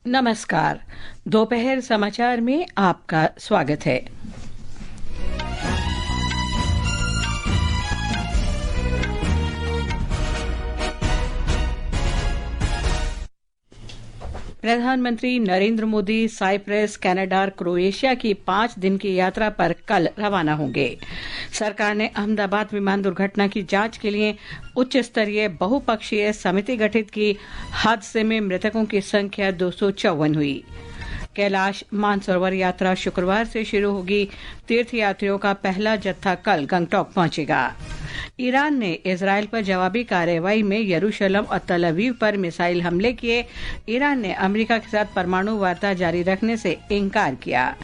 नमस्कार। दोपहर समाचार में आपका स्वागत है। प्रधानमंत्री नरेंद्र मोदी साइप्रस, कनाडा और क्रोएशिया की 5 दिन की यात्रा पर कल रवाना होंगे। सरकार ने अहमदाबाद विमान दुर्घटना की जांच के लिए उच्च स्तरीय बहुपक्षीय समिति गठित की। हादसे में मृतकों की संख्या 254 हुई। कैलाश मानसरोवर यात्रा शुक्रवार से शुरू होगी। तीर्थयात्रियों का पहला जत्था कल गंगटोक पहुंचेगा। ईरान ने इजरायल पर जवाबी कार्रवाई में यरूशलेम और तल अवीव पर मिसाइल हमले किए। ईरान ने अमेरिका के साथ परमाणु वार्ता जारी रखने से इनकार किया।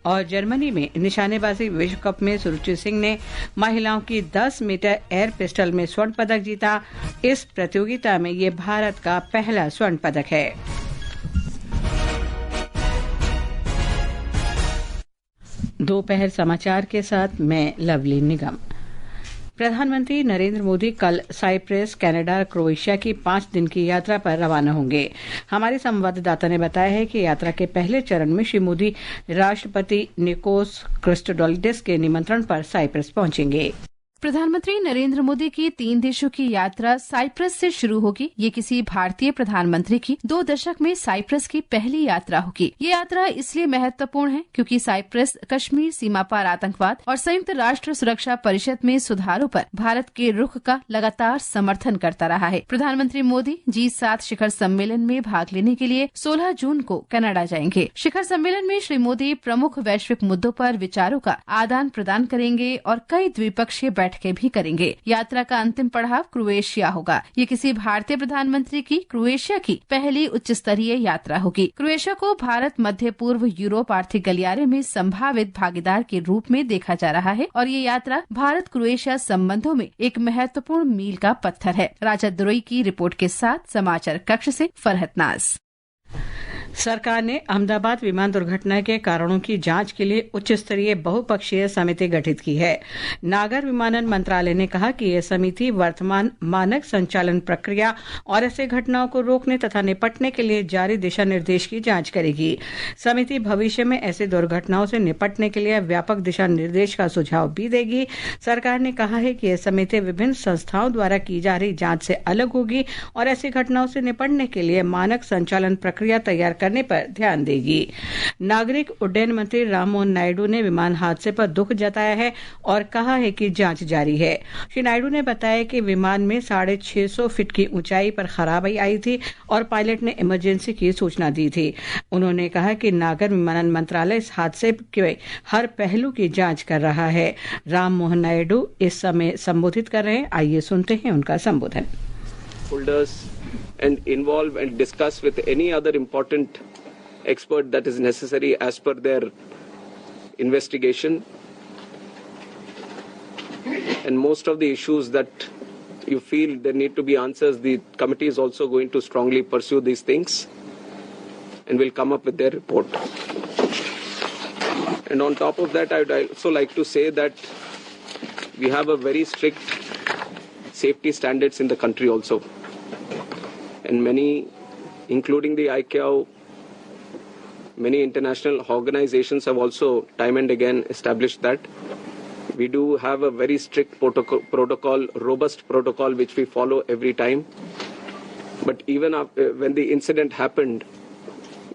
और जर्मनी में निशानेबाजी विश्व कप में सुरुचि सिंह ने महिलाओं की 10 मीटर एयर पिस्टल में स्वर्ण पदक जीता। इस प्रतियोगिता में ये भारत का पहला स्वर्ण पदक है। दोपहर समाचार के साथ मैं लवली निगम। प्रधानमंत्री नरेंद्र मोदी कल साइप्रस, कनाडा और क्रोएशिया की 5 दिन की यात्रा पर रवाना होंगे। हमारे संवाददाता ने बताया है कि यात्रा के पहले चरण में श्री मोदी राष्ट्रपति निकोस क्रिस्टोडोलिडस के निमंत्रण पर साइप्रस पहुंचेंगे। प्रधानमंत्री नरेंद्र मोदी की 3 देशों की यात्रा साइप्रस से शुरू होगी। ये किसी भारतीय प्रधानमंत्री की 2 दशक में साइप्रस की पहली यात्रा होगी। ये यात्रा इसलिए महत्वपूर्ण है क्योंकि साइप्रस कश्मीर सीमा पार आतंकवाद और संयुक्त राष्ट्र सुरक्षा परिषद में सुधारों पर भारत के रुख का लगातार समर्थन करता रहा है। प्रधानमंत्री मोदी G7 शिखर सम्मेलन में भाग लेने के लिए 16 जून को कनाडा जाएंगे। शिखर सम्मेलन में श्री मोदी प्रमुख वैश्विक मुद्दों पर विचारों का आदान प्रदान करेंगे और कई द्विपक्षीय बैठकें भी करेंगे। यात्रा का अंतिम पड़ाव क्रोएशिया होगा। ये किसी भारतीय प्रधानमंत्री की क्रोएशिया की पहली उच्च स्तरीय यात्रा होगी। क्रोएशिया को भारत मध्य पूर्व यूरोप आर्थिक गलियारे में संभावित भागीदार के रूप में देखा जा रहा है और ये यात्रा भारत क्रोएशिया संबंधों में एक महत्वपूर्ण मील का पत्थर है। राजा दुरई की रिपोर्ट के साथ समाचार कक्ष से फरहत नाज। सरकार ने अहमदाबाद विमान दुर्घटना के कारणों की जांच के लिए उच्च स्तरीय बहुपक्षीय समिति गठित की है। नागर विमानन मंत्रालय ने कहा कि यह समिति वर्तमान मानक संचालन प्रक्रिया और ऐसे घटनाओं को रोकने तथा निपटने के लिए जारी दिशा निर्देश की जांच करेगी। समिति भविष्य में ऐसे दुर्घटनाओं से निपटने के लिए व्यापक दिशा निर्देश का सुझाव भी देगी। सरकार ने कहा है कि यह समिति विभिन्न संस्थाओं द्वारा की जा रही जांच से अलग होगी और ऐसी घटनाओं से निपटने के लिए मानक संचालन प्रक्रिया तैयार करने पर ध्यान देगी। नागरिक उड्डयन मंत्री राममोहन नायडू ने विमान हादसे पर दुख जताया है और कहा है कि जांच जारी है। श्री नायडू ने बताया कि विमान में 650 फीट की ऊंचाई पर खराबी आई थी और पायलट ने इमरजेंसी की सूचना दी थी। उन्होंने कहा कि नागर विमानन मंत्रालय इस हादसे के हर पहलू की जांच कर रहा है। राममोहन नायडू इस समय संबोधित कर रहे हैं। आइए सुनते हैं उनका संबोधन। And involve and discuss with any other important expert that is necessary as per their investigation. And most of the issues that you feel there need to be answers, the committee is also going to strongly pursue these things and will come up with their report. And on top of that, I would also like to say that we have a very strict safety standards in the country also. And many, including the ICAO, many international organizations have also time and again established that. We do have a very strict protocol, robust protocol, which we follow every time. But even when the incident happened,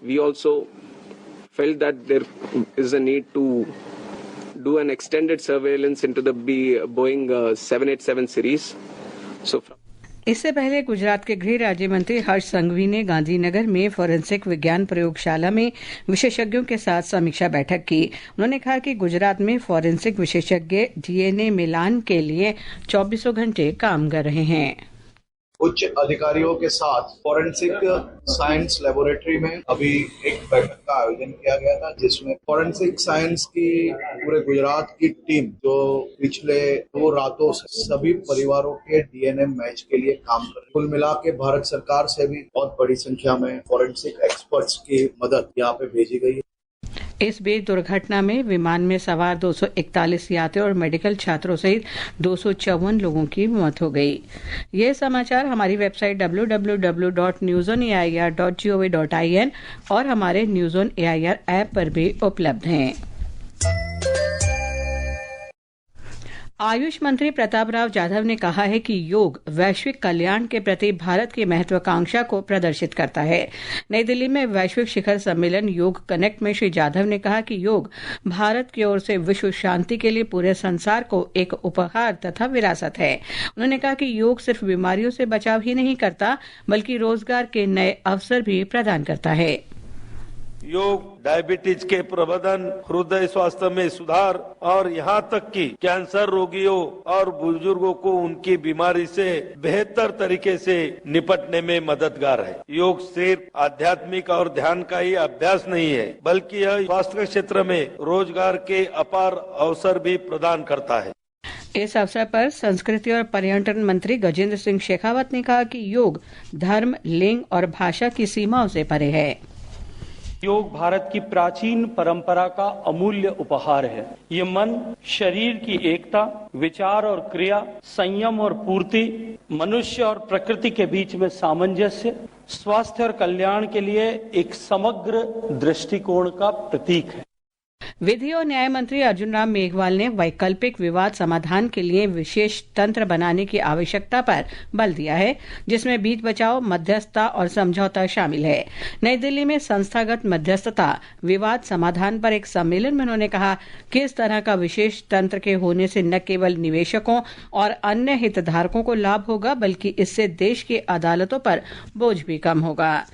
we also felt that there is a need to do an extended surveillance into the Boeing 787 series. So. इससे पहले गुजरात के गृह राज्य मंत्री हर्ष संघवी ने गांधीनगर में forensic विज्ञान प्रयोगशाला में विशेषज्ञों के साथ समीक्षा बैठक की। उन्होंने कहा कि गुजरात में फोरेंसिक विशेषज्ञ डीएनए मिलान के लिए 24 घंटे काम कर रहे हैं। उच्च अधिकारियों के साथ फोरेंसिक साइंस लेबोरेटरी में अभी एक बैठक का आयोजन किया गया था, जिसमें फोरेंसिक साइंस की पूरे गुजरात की टीम जो पिछले 2 रातों से सभी परिवारों के डीएनए मैच के लिए काम कर रही है। कुल मिला के भारत सरकार से भी बहुत बड़ी संख्या में फोरेंसिक एक्सपर्ट्स की मदद यहाँ पे भेजी गई है। इस बीच दुर्घटना में विमान में सवार 241 यात्रियों और मेडिकल छात्रों सहित 254 लोगों की मौत हो गई। ये समाचार हमारी वेबसाइट www.newsonair.gov.in और हमारे न्यूज़ ऑन एआईआर ऐप पर भी उपलब्ध हैं। आयुष मंत्री प्रतापराव जाधव ने कहा है कि योग वैश्विक कल्याण के प्रति भारत की महत्वाकांक्षा को प्रदर्शित करता है। नई दिल्ली में वैश्विक शिखर सम्मेलन योग कनेक्ट में श्री जाधव ने कहा कि योग भारत की ओर से विश्व शांति के लिए पूरे संसार को एक उपहार तथा विरासत है। उन्होंने कहा कि योग सिर्फ बीमारियों से बचाव ही नहीं करता बल्कि रोजगार के नए अवसर भी प्रदान करता है। योग डायबिटीज के प्रबंधन, हृदय स्वास्थ्य में सुधार और यहाँ तक कि कैंसर रोगियों और बुजुर्गों को उनकी बीमारी से बेहतर तरीके से निपटने में मददगार है। योग सिर्फ आध्यात्मिक और ध्यान का ही अभ्यास नहीं है बल्कि यह स्वास्थ्य के क्षेत्र में रोजगार के अपार अवसर भी प्रदान करता है। इस अवसर पर संस्कृति और पर्यटन मंत्री गजेंद्र सिंह शेखावत ने कहा कि योग धर्म, लिंग और भाषा की सीमाओं से परे है। योग भारत की प्राचीन परंपरा का अमूल्य उपहार है। ये मन, शरीर की एकता, विचार और क्रिया, संयम और पूर्ति, मनुष्य और प्रकृति के बीच में सामंजस्य, स्वास्थ्य और कल्याण के लिए एक समग्र दृष्टिकोण का प्रतीक है। विधि और न्याय मंत्री अर्जुन राम मेघवाल ने वैकल्पिक विवाद समाधान के लिए विशेष तंत्र बनाने की आवश्यकता पर बल दिया है, जिसमें बीच बचाव, मध्यस्थता और समझौता शामिल है। नई दिल्ली में संस्थागत मध्यस्थता विवाद समाधान पर एक सम्मेलन में उन्होंने कहा कि इस तरह का विशेष तंत्र के होने से न केवल निवेशकों और अन्य हितधारकों को लाभ होगा बल्कि इससे देश की अदालतों पर बोझ भी कम होगा।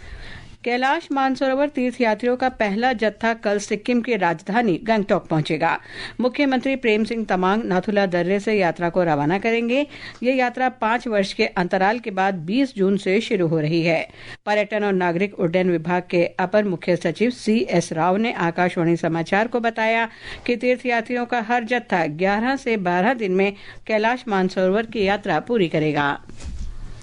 कैलाश मानसरोवर तीर्थयात्रियों का पहला जत्था कल सिक्किम की राजधानी गंगटोक पहुंचेगा। मुख्यमंत्री प्रेम सिंह तमांग नाथुला दर्रे से यात्रा को रवाना करेंगे। ये यात्रा 5 वर्ष के अंतराल के बाद 20 जून से शुरू हो रही है। पर्यटन और नागरिक उड्डयन विभाग के अपर मुख्य सचिव CS राव ने आकाशवाणी समाचार को बताया कि तीर्थयात्रियों का हर जत्था 11 से 12 दिन में कैलाश मानसरोवर की यात्रा पूरी करेगा।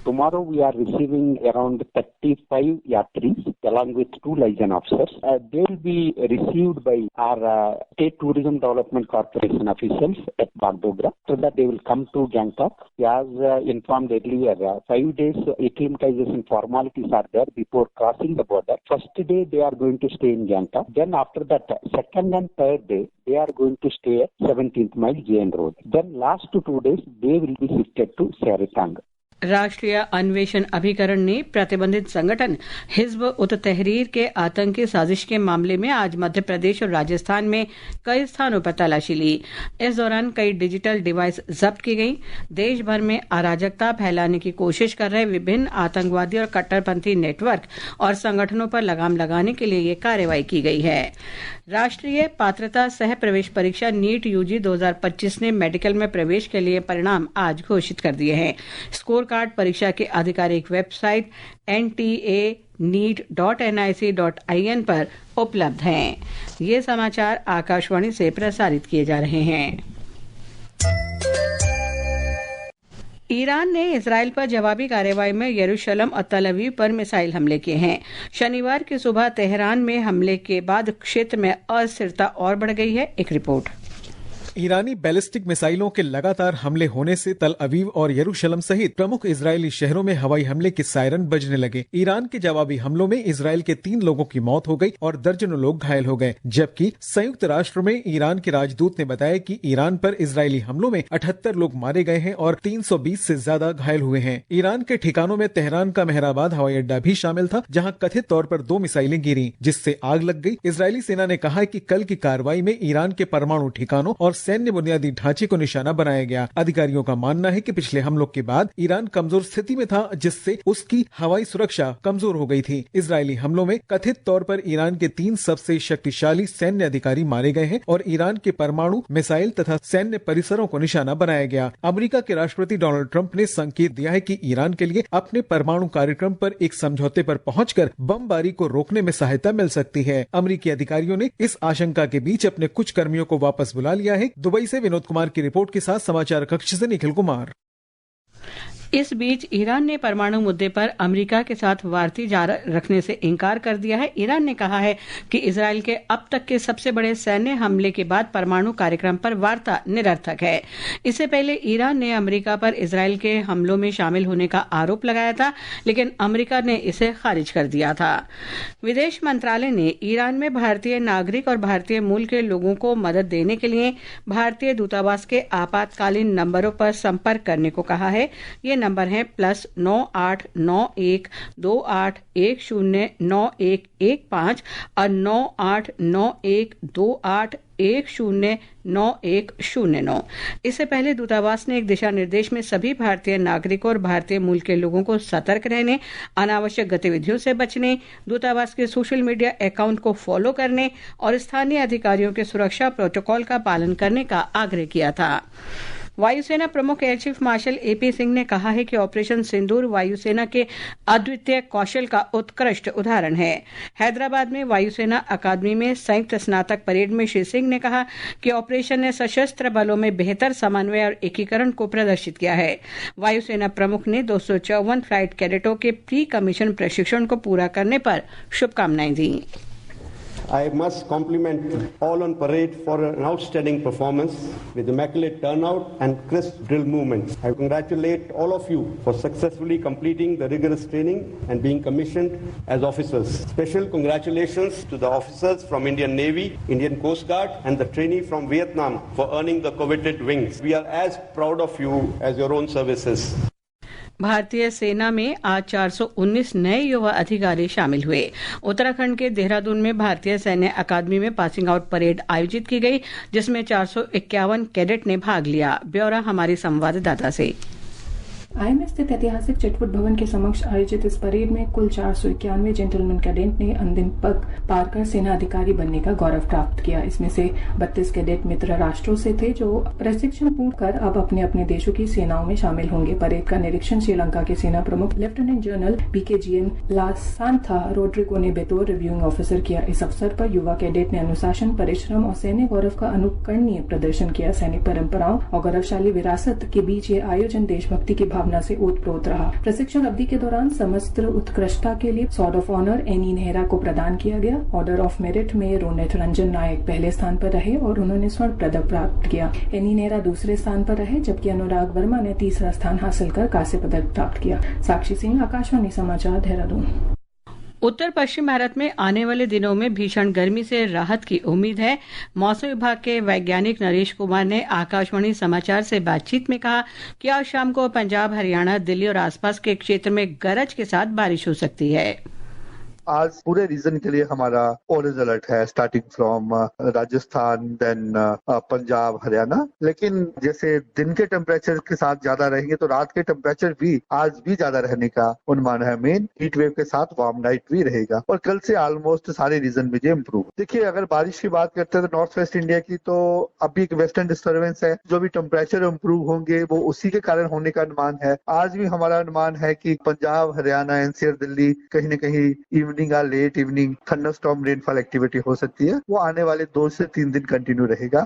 Tomorrow we are receiving around 35 yatris along with 2 liaison officers. They will be received by our State Tourism Development Corporation officials at Bagdogra. So that they will come to Gangtok. As informed earlier, 5 days acclimatization formalities are there before crossing the border. First day they are going to stay in Gangtok. Then after that, second and third day, they are going to stay at 17th Mile JN Road. Then last 2 days, they will be shifted to Saritang. राष्ट्रीय अन्वेषण अभिकरण ने प्रतिबंधित संगठन हिज्ब उत तहरीर के आतंकी साजिश के मामले में आज मध्य प्रदेश और राजस्थान में कई स्थानों पर तलाशी ली। इस दौरान कई डिजिटल डिवाइस जब्त की गई। देश भर में अराजकता फैलाने की कोशिश कर रहे विभिन्न आतंकवादी और कट्टरपंथी नेटवर्क और संगठनों पर लगाम लगाने के लिए ये कार्रवाई की गई है। राष्ट्रीय पात्रता सह प्रवेश परीक्षा नीट यूजी 2025 ने मेडिकल में प्रवेश के लिए परिणाम आज घोषित कर दिए हैं। स्कोर कार्ड परीक्षा की आधिकारिक वेबसाइट nta.neet.nic.in पर उपलब्ध हैं। ये समाचार आकाशवाणी से प्रसारित किए जा रहे हैं। ईरान ने इजराइल पर जवाबी कार्रवाई में यरूशलेम और तल अवीव पर मिसाइल हमले किए हैं। शनिवार की सुबह तेहरान में हमले के बाद क्षेत्र में अस्थिरता और बढ़ गई है। एक रिपोर्ट। ईरानी बैलिस्टिक मिसाइलों के लगातार हमले होने से तल अवीव और यरूशलेम सहित प्रमुख इजरायली शहरों में हवाई हमले के सायरन बजने लगे। ईरान के जवाबी हमलों में इजराइल के 3 लोगों की मौत हो गई और दर्जनों लोग घायल हो गए, जबकि संयुक्त राष्ट्र में ईरान के राजदूत ने बताया कि ईरान पर इजरायली हमलों में 78 लोग मारे गए हैं और 320 से ज्यादा घायल हुए हैं। ईरान के ठिकानों में तेहरान का मेहराबाद हवाई अड्डा भी शामिल था, जहां कथित तौर पर 2 मिसाइलें गिरी, जिससे आग लग गई। इजरायली सेना ने कहा है कि कल की कार्रवाई में ईरान के परमाणु ठिकानों और सैन्य बुनियादी ढांचे को निशाना बनाया गया। अधिकारियों का मानना है कि पिछले हमलों के बाद ईरान कमजोर स्थिति में था, जिससे उसकी हवाई सुरक्षा कमजोर हो गई थी। इजरायली हमलों में कथित तौर पर ईरान के 3 सबसे शक्तिशाली सैन्य अधिकारी मारे गए हैं और ईरान के परमाणु, मिसाइल तथा सैन्य परिसरों को निशाना बनाया गया। अमेरिका के राष्ट्रपति डोनाल्ड ट्रंप ने संकेत दिया है कि ईरान के लिए अपने परमाणु कार्यक्रम पर एक समझौते पर पहुंचकर बमबारी को रोकने में सहायता मिल सकती है। अमेरिकी अधिकारियों ने इस आशंका के बीच अपने कुछ कर्मियों को वापस बुला लिया है। दुबई से विनोद कुमार की रिपोर्ट के साथ समाचार कक्ष से निखिल कुमार। इस बीच ईरान ने परमाणु मुद्दे पर अमेरिका के साथ वार्ता जारी रखने से इनकार कर दिया है। ईरान ने कहा है कि इजरायल के अब तक के सबसे बड़े सैन्य हमले के बाद परमाणु कार्यक्रम पर वार्ता निरर्थक है। इससे पहले ईरान ने अमेरिका पर इजरायल के हमलों में शामिल होने का आरोप लगाया था, लेकिन अमेरिका ने इसे खारिज कर दिया था। विदेश मंत्रालय ने ईरान में भारतीय नागरिक और भारतीय मूल के लोगों को मदद देने के लिए भारतीय दूतावास के आपातकालीन नंबरों पर संपर्क करने को कहा है। ये नंबर है +989128109115 और 989128109109। इससे पहले दूतावास ने एक दिशा निर्देश में सभी भारतीय नागरिकों और भारतीय मूल के लोगों को सतर्क रहने, अनावश्यक गतिविधियों से बचने, दूतावास के सोशल मीडिया अकाउंट को फॉलो करने और स्थानीय अधिकारियों के सुरक्षा प्रोटोकॉल का पालन करने का आग्रह किया था। वायुसेना प्रमुख air chief marshal AP Singh ने कहा है कि ऑपरेशन सिंदूर वायुसेना के अद्वितीय कौशल का उत्कृष्ट उदाहरण है। हैदराबाद में वायुसेना अकादमी में संयुक्त स्नातक परेड में श्री सिंह ने कहा कि ऑपरेशन ने सशस्त्र बलों में बेहतर समन्वय और एकीकरण को प्रदर्शित किया है। वायुसेना प्रमुख ने 254 फ्लाइट कैडेटों के प्री कमीशन प्रशिक्षण को पूरा करने पर शुभकामनाएं दी। I must compliment all on parade for an outstanding performance with immaculate turnout and crisp drill movements. I congratulate all of you for successfully completing the rigorous training and being commissioned as officers. Special congratulations to the officers from Indian Navy, Indian Coast Guard and the trainee from Vietnam for earning the coveted wings. We are as proud of you as your own services. भारतीय सेना में आज 419 नए युवा अधिकारी शामिल हुए। उत्तराखंड के देहरादून में भारतीय सैन्य अकादमी में पासिंग आउट परेड आयोजित की गई, जिसमें 451 कैडेट ने भाग लिया। ब्यौरा हमारी संवाददाता से। IMS स्थित ऐतिहासिक चटवट भवन के समक्ष आयोजित इस परेड में कुल 491 जेंटलमैन कैडेट ने अंतिम पग पार कर सेना अधिकारी बनने का गौरव प्राप्त किया। इसमें से 32 कैडेट मित्र राष्ट्रों से थे, जो प्रशिक्षण पूर्ण कर अब अपने अपने देशों की सेनाओं में शामिल होंगे। परेड का निरीक्षण श्रीलंका के सेना प्रमुख लेफ्टिनेंट जनरल BKGM लासांथा रोड्रिगो ने बतौर रिव्यूइंग ऑफिसर किया। इस अवसर पर युवा कैडेट ने अनुशासन, परिश्रम और सैन्य गौरव का अनुकरणीय प्रदर्शन किया। सैनिक परंपराओं और गौरवशाली विरासत के बीच ये आयोजन देशभक्ति की भावना से ओतप्रोत रहा। प्रशिक्षण अवधि के दौरान समस्त उत्कृष्टता के लिए sword of honour Annie Nehra को प्रदान किया गया। ऑर्डर ऑफ मेरिट में रोनित रंजन नायक पहले स्थान पर रहे और उन्होंने स्वर्ण पदक प्राप्त किया। एनी नेहरा दूसरे स्थान पर रहे, जबकि अनुराग वर्मा ने तीसरा स्थान हासिल कर कांस्य पदक प्राप्त किया। साक्षी सिंह, आकाशवाणी समाचार, देहरादून। उत्तर पश्चिम भारत में आने वाले दिनों में भीषण गर्मी से राहत की उम्मीद है। मौसम विभाग के वैज्ञानिक नरेश कुमार ने आकाशवाणी समाचार से बातचीत में कहा कि आज शाम को पंजाब, हरियाणा, दिल्ली और आसपास के क्षेत्र में गरज के साथ बारिश हो सकती है। आज पूरे रीजन के लिए हमारा ऑरेंज अलर्ट है, starting from Rajasthan, then Punjab, Haryana. लेकिन जैसे दिन के टेम्परेचर के साथ ज्यादा रहेंगे तो रात के टेम्परेचर भी आज भी ज्यादा रहने का अनुमान है। मेन हीट वेव के साथ वार्म नाइट भी रहेगा और कल से ऑलमोस्ट सारे रीजन में इम्प्रूव। देखिए, अगर बारिश की बात करते हैं तो नॉर्थ वेस्ट इंडिया की, तो अभी एक वेस्टर्न डिस्टर्बेंस है, जो भी टेम्परेचर इम्प्रूव होंगे वो उसी के कारण होने का अनुमान है। आज भी हमारा अनुमान है कि पंजाब, हरियाणा, NCR, दिल्ली कहीं न कहीं इवनिंग या late evening thunderstorm rainfall activity हो सकती है। वो आने वाले 2 से 3 दिन कंटिन्यू रहेगा।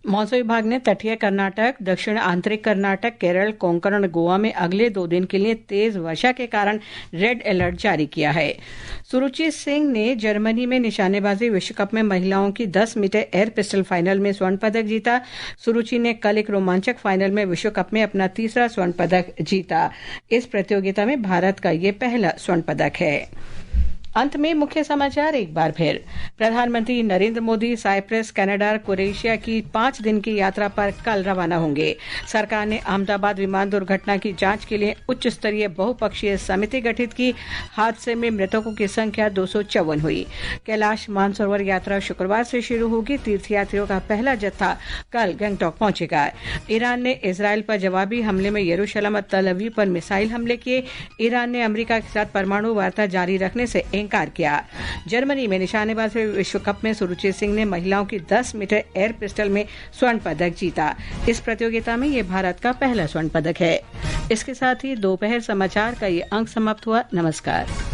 मौसम विभाग ने तटीय कर्नाटक, दक्षिण आंतरिक कर्नाटक, केरल, कोंकण और गोवा में अगले 2 दिन के लिए तेज वर्षा के कारण रेड अलर्ट जारी किया है। सुरुचि सिंह ने जर्मनी में निशानेबाजी विश्व कप में महिलाओं की 10 मीटर एयर पिस्टल फाइनल में स्वर्ण पदक जीता। सुरुचि ने कल एक रोमांचक फाइनल में विश्व कप में अपना तीसरा स्वर्ण पदक जीता। इस प्रतियोगिता में भारत का ये पहला स्वर्ण पदक है। अंत में मुख्य समाचार एक बार फिर। प्रधानमंत्री नरेंद्र मोदी साइप्रस, कनाडा और क्रोएशिया की 5 दिन की यात्रा पर कल रवाना होंगे। सरकार ने अहमदाबाद विमान दुर्घटना की जांच के लिए उच्च स्तरीय बहुपक्षीय समिति गठित की। हादसे में मृतकों की संख्या 254 हुई। कैलाश मानसरोवर यात्रा शुक्रवार से शुरू होगी। तीर्थयात्रियों का पहला जत्था कल गंगटोक पहुंचेगा। ईरान ने इजरायल पर जवाबी हमले में यरूशलेम और तल अवीव पर मिसाइल हमले किए। ईरान ने अमेरिका के साथ परमाणु वार्ता जारी रखने से इनकार किया। जर्मनी में निशानेबाजी विश्व कप में सुरुचि सिंह ने महिलाओं की 10 मीटर एयर पिस्टल में स्वर्ण पदक जीता। इस प्रतियोगिता में ये भारत का पहला स्वर्ण पदक है। इसके साथ ही दोपहर समाचार का ये अंक समाप्त हुआ। नमस्कार।